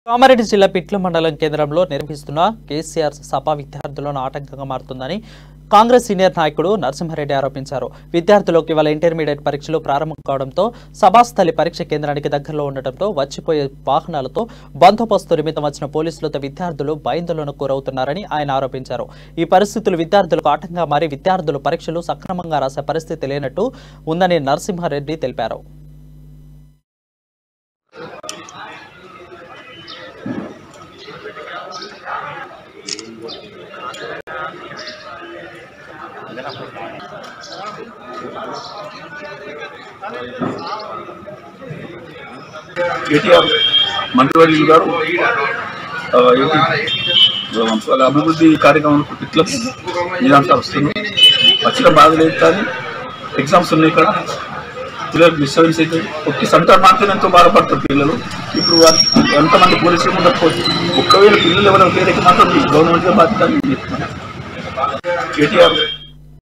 కామారెడ్డి జిల్లా పిట్ల మండలం కేంద్రంలో నిర్వహిస్తున్న కేసీఆర్ సభ విద్యార్థులను ఆటంకంగా మారుతుందని కాంగ్రెస్ సీనియర్ నాయకుడు నరసింహారెడ్డి ఆరోపించారు. విద్యార్థులకు ఇవాళ ఇంటర్మీడియట్ పరీక్షలు ప్రారంభం కావడంతో సభాస్థలి పరీక్ష కేంద్రానికి దగ్గరలో ఉండటంతో వచ్చిపోయే వాహనాలతో బందోబస్తు నిమిత్తం వచ్చిన పోలీసులతో విద్యార్థులు భయాందోళనకు గురవుతున్నారని ఆయన ఆరోపించారు. ఈ పరిస్థితులు విద్యార్థులకు ఆటంకంగా మారి విద్యార్థులు పరీక్షలు సక్రమంగా రాసే పరిస్థితి లేనట్టు ఉందని నరసింహారెడ్డి తెలిపారు. కేటీఆర్ మంత్రివర్యులు గారు అభివృద్ధి కార్యక్రమం ఇట్లా ఇదంతా వస్తుంది. వచ్చిన బాధ లేదు, కానీ ఎగ్జామ్స్ ఉన్నాయి కదా, పిల్లలకు డిస్టర్బెన్స్ అయితే ఒక్క సెంటర్ మాత్రం ఎంతో బాధపడతారు పిల్లలు. ఇప్పుడు ఎంతమంది పోలీసులు ఉండకపోతే ఒకవేళ పిల్లలు ఎవరైనా పేరుకి మాత్రం గవర్నమెంట్గా బాధ్యత కేటీఆర్